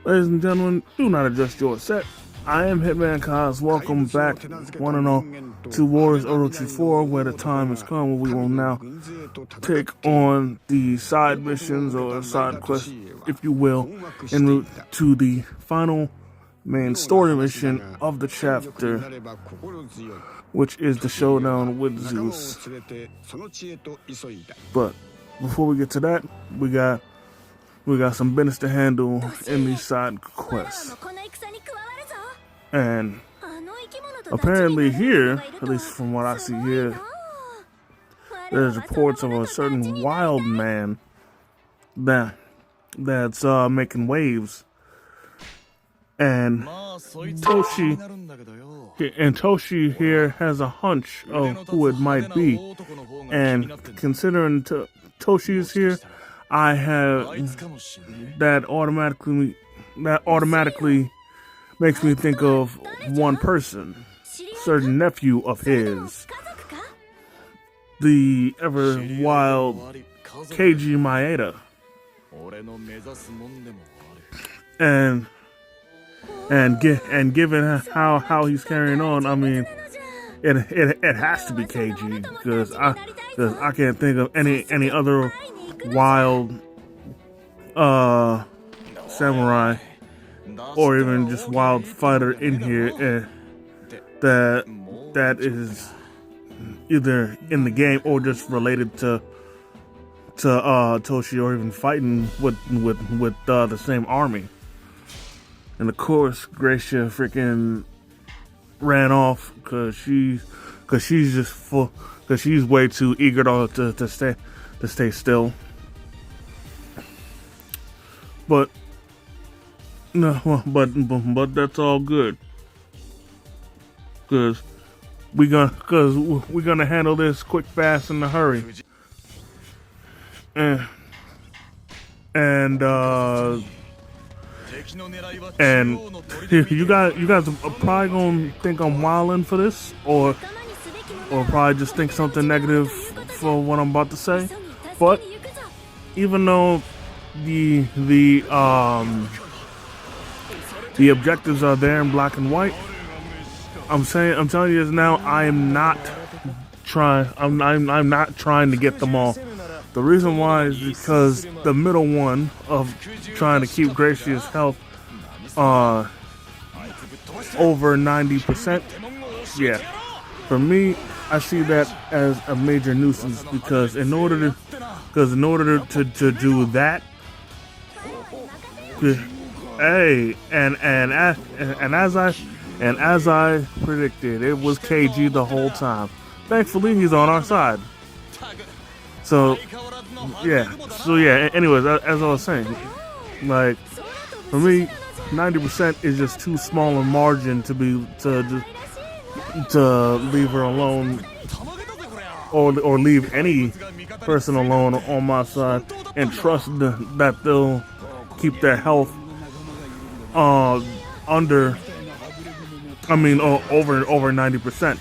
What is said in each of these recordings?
Ladies and gentlemen, do not adjust your set. I am Hitman Kaz. Welcome back, one and all, to Warriors Orochi 4, where the time has come where we will now take on the side missions or side quests, if you will, en route to the final main story mission of the chapter, which is the showdown with Zeus. But before we get to that, we got some business to handle in these side quests. And apparently here, at least from what I see here, there's reports of a certain wild man that's making waves. And Toshi here has a hunch of who it might be. And considering Toshi's here, I have that automatically makes me think of one person, certain nephew of his, the ever wild Keiji Maeda. And given how he's carrying on, I mean, it has to be Keiji, because I can't think of any other wild samurai or even just wild fighter in here that is either in the game or just related to Toshi, or even fighting with the same army. And of course, Gracia freaking ran off because she's way too eager to stay still. But no, but that's all good, because we're gonna handle this quick, fast, in a hurry. And you guys are probably gonna think I'm wilding for this, or probably just think something negative for what I'm about to say. But even though the objectives are there in black and white, I'm telling you this now, I'm not trying to get them all. The reason why is because the middle one of trying to keep Gracia's health over 90%, yeah, for me, I see that as a major nuisance, because in order to do that, hey, and as I predicted, it was KG the whole time. Thankfully, he's on our side. So yeah. Anyways, as I was saying, like, for me, 90% is just too small a margin to leave her alone, or leave any person alone on my side, and trust that they'll keep their health over 90%.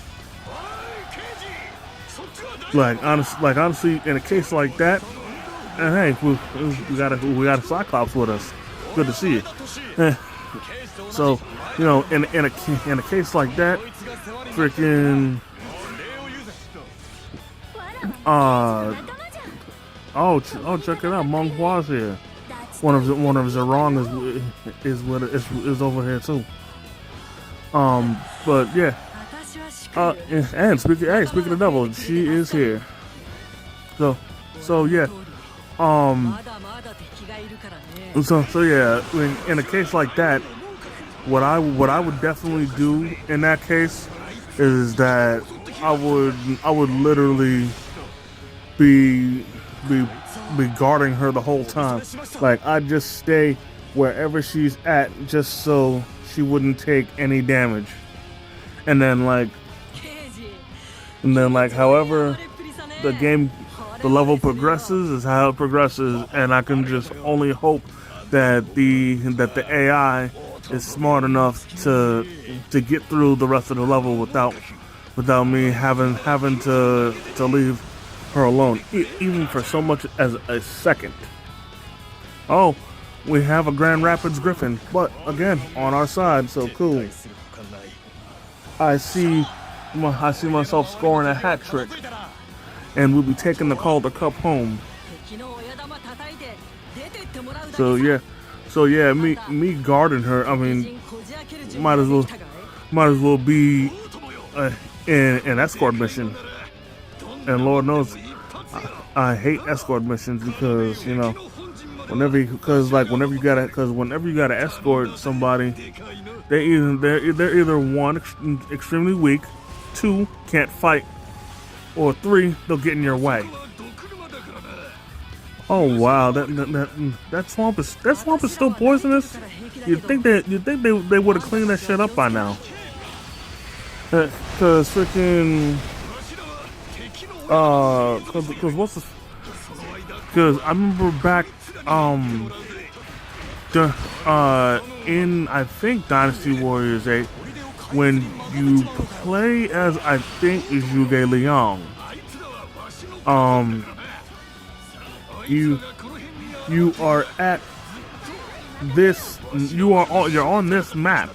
Like honestly, in a case like that, and hey, we got a Cyclops with us. Good to see you. So, you know, in a case like that, freaking check it out, Meng Hua's here. One of Zerong is over here too. But yeah. And speaking of the devil, she is here. So yeah. So yeah. In a case like that, what I would definitely do in that case is that I would literally be guarding her the whole time. Like, I'd just stay wherever she's at, just so she wouldn't take any damage. And then however the level progresses is how it progresses, and I can just only hope that the AI is smart enough to get through the rest of the level without me having to leave her alone, even for so much as a second. Oh, we have a Grand Rapids Griffin, but again on our side, so cool. I see myself scoring a hat trick, and we'll be taking the Calder Cup home. So yeah, me guarding her. I mean, might as well be in an escort mission. And Lord knows, I hate escort missions because whenever you gotta escort somebody, they're either one, extremely weak, two, can't fight, or three, they'll get in your way. Oh wow, that swamp is still poisonous. You'd think they would have cleaned that shit up by now. Cause freaking cause I remember back in I think Dynasty Warriors 8, when you play as I think Zhuge Liang, you are at this, you're on this map,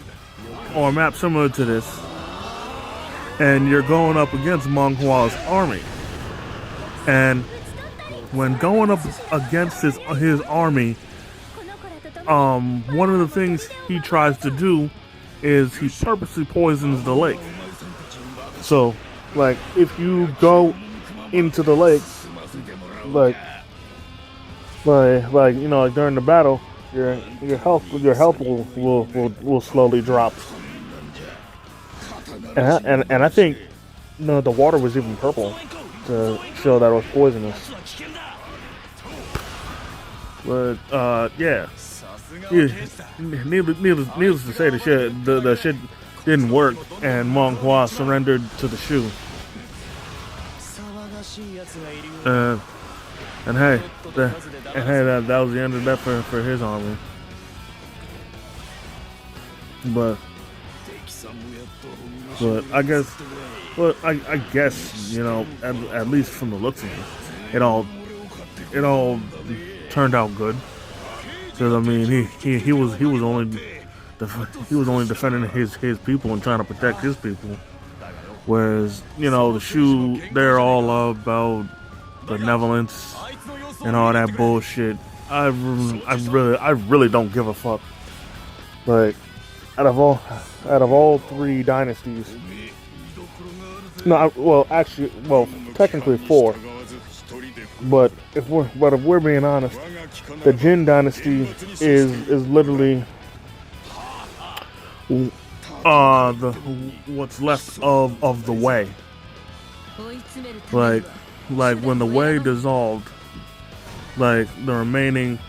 or a map similar to this, and you're going up against Meng Hua's army. And when going up against his army, one of the things he tries to do is he purposely poisons the lake. So, like, if you go into the lake, like during the battle, your health will slowly drop. And I think the water was even purple to show that it was poisonous. But yeah. Needless to say, the shit didn't work, and Meng Hua surrendered to the Shu. And hey, that was the end of that for his army. But I guess at least from the looks of it, it all turned out good. Because I mean, he was only defending his people and trying to protect his people, whereas the Shu, they're all about benevolence and all that bullshit. I really don't give a fuck. Like, out of all three dynasties, technically four. But if we're being honest, the Jin dynasty is literally what's left of the Wei. Like when the Wei dissolved, like the remaining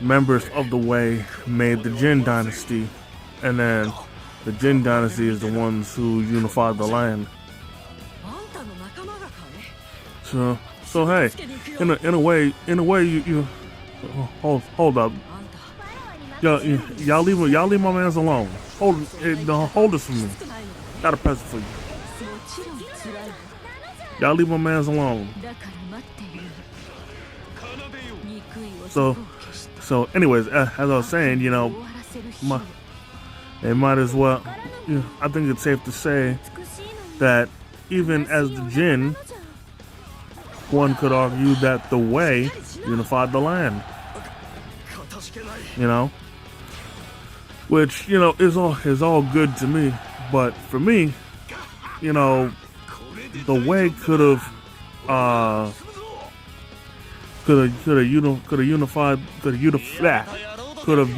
members of the Wei made the Jin dynasty, and then the Jin dynasty is the ones who unified the land. So hey, in a way, you hold up. Y'all leave my mans alone. Hold this for me. Got a present for you. Y'all leave my mans alone. So anyways, as I was saying, they might as well. I think it's safe to say that even as the Jin, one could argue that the Wei unified the land. Which is all good to me, but for me, the Wei could have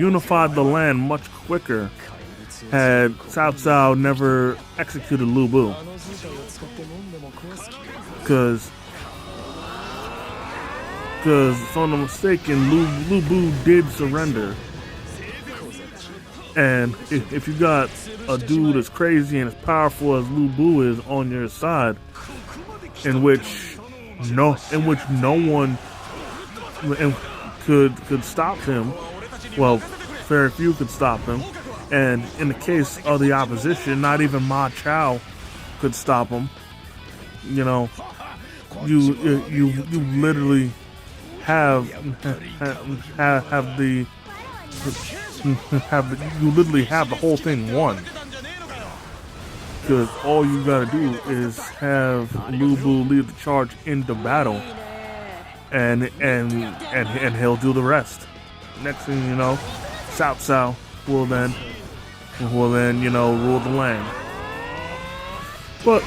unified the land much quicker had Cao Cao never executed Lu Bu. Because if I'm not mistaken, Lu Bu did surrender. And if you got a dude as crazy and as powerful as Lu Bu is on your side, in which no one could stop him, well, very few could stop him, and in the case of the opposition, not even Ma Chao could stop him. You literally have the you literally have the whole thing won. Because all you gotta do is have Lubu lead the charge into battle, and he'll do the rest. Next thing you know, Cao will then rule the land. But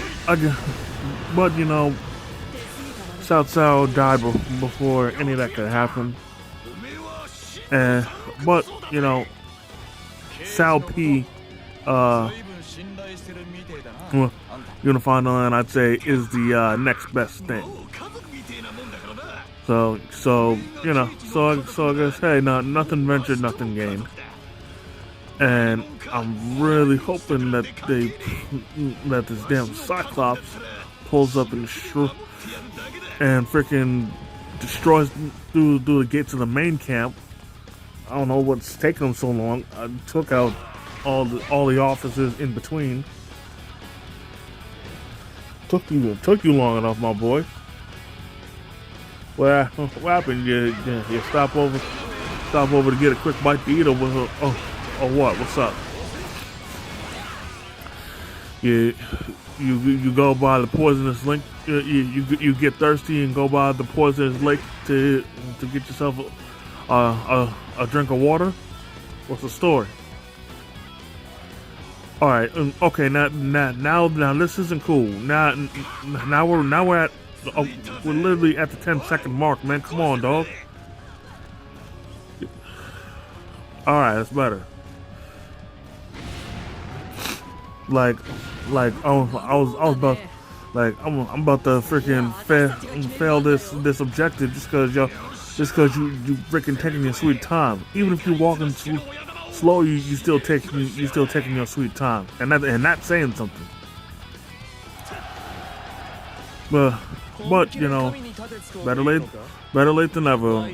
Cao died before any of that could happen. But Cao P, unifying the land, I'd say, is the next best thing. So I guess, hey, nothing ventured, nothing gained. And I'm really hoping that this damn Cyclops pulls up and freaking destroys through the gates of the main camp. I don't know what's taking them so long. I took out all the officers in between. Took you long enough, my boy. What happened? You stop over to get a quick bite to eat, or what? What's up? You go by the poisonous lake. You get thirsty and go by the poisonous lake to get yourself a drink of water. What's the story? All right. Okay. Now this isn't cool. Now we're at we're literally at the 10-second mark, man. Come on, dog. All right, that's better. Like I was about, like I'm about to freaking fail this objective just because you freaking taking your sweet time. Even if you're walking slow, you still taking your sweet time, and that's saying something. But better late than never.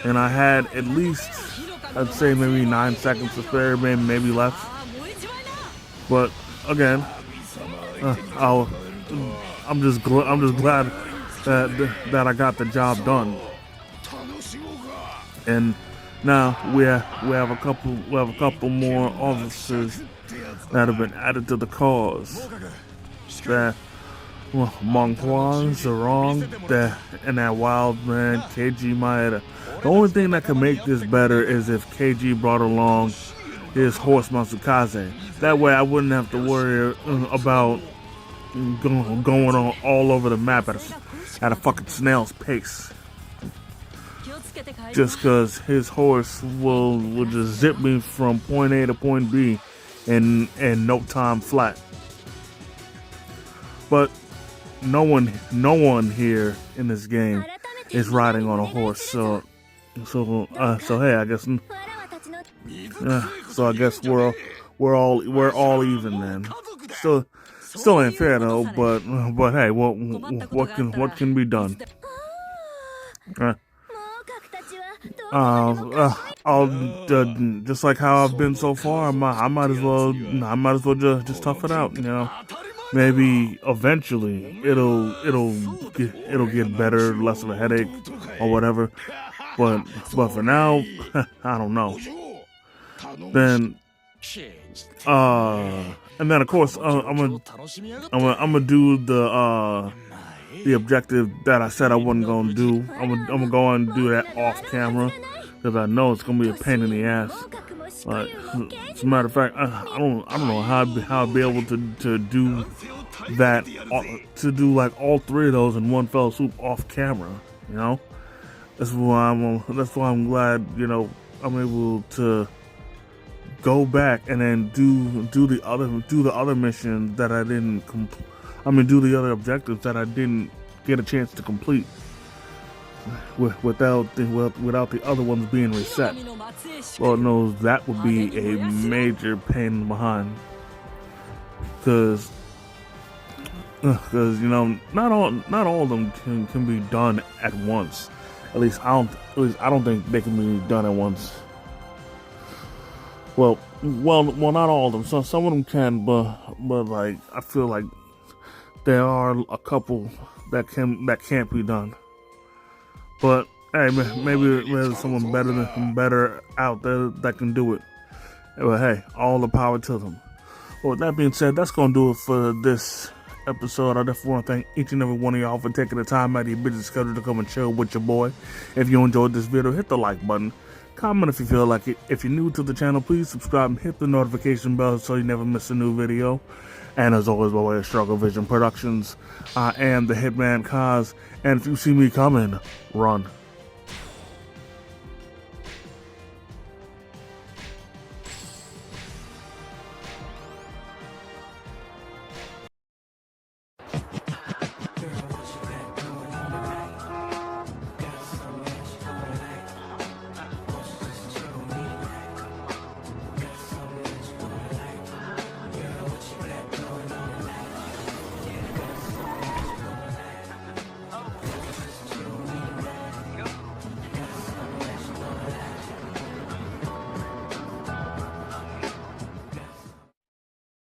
And I had at least, I'd say maybe 9 seconds to spare, maybe less. But again, I'm just glad that I got the job done. And now we have a couple more officers that have been added to the cause. That Monghuan, Zerong, and that wild man KG Maeda. The only thing that can make this better is if KG brought along his horse Matsukaze. That way I wouldn't have to worry about going on all over the map at a fucking snail's pace. Just because his horse will just zip me from point A to point B in no time flat. But no one here in this game is riding on a horse, so hey, I guess so I guess we're all even then. Still ain't fair though, but hey, what can be done? I'll just like how I've been so far. I might as well just tough it out, Maybe eventually it'll get better, less of a headache or whatever. But for now, I don't know. Then and then of course I'm gonna do the objective that I said I wasn't gonna do. I'm gonna go and do that off camera because I know it's gonna be a pain in the ass. As a matter of fact, I don't know how I'd be able to do that, to do like all three of those in one fell swoop off camera. That's why I'm glad I'm able to go back and then do the other missions that I didn't complete. Do the other objectives that I didn't get a chance to complete without the other ones being reset. Lord knows that would be a major pain in the behind. Because not all of them can be done at once. At least I don't think they can be done at once. Well, not all of them. So some of them can, but like I feel like there are a couple that can't be done. But hey, maybe there's someone better out there that can do it. But hey, all the power to them. Well, with that being said, that's gonna do it for this episode. I definitely want to thank each and every one of y'all for taking the time out of your busy schedule to come and chill with your boy. If you enjoyed this video, hit the like button. Comment if you feel like it. If you're new to the channel, please subscribe and hit the notification bell so you never miss a new video. And as always, by way of Struggle Vision Productions, I am the Hitman Kaz. And if you see me coming, run.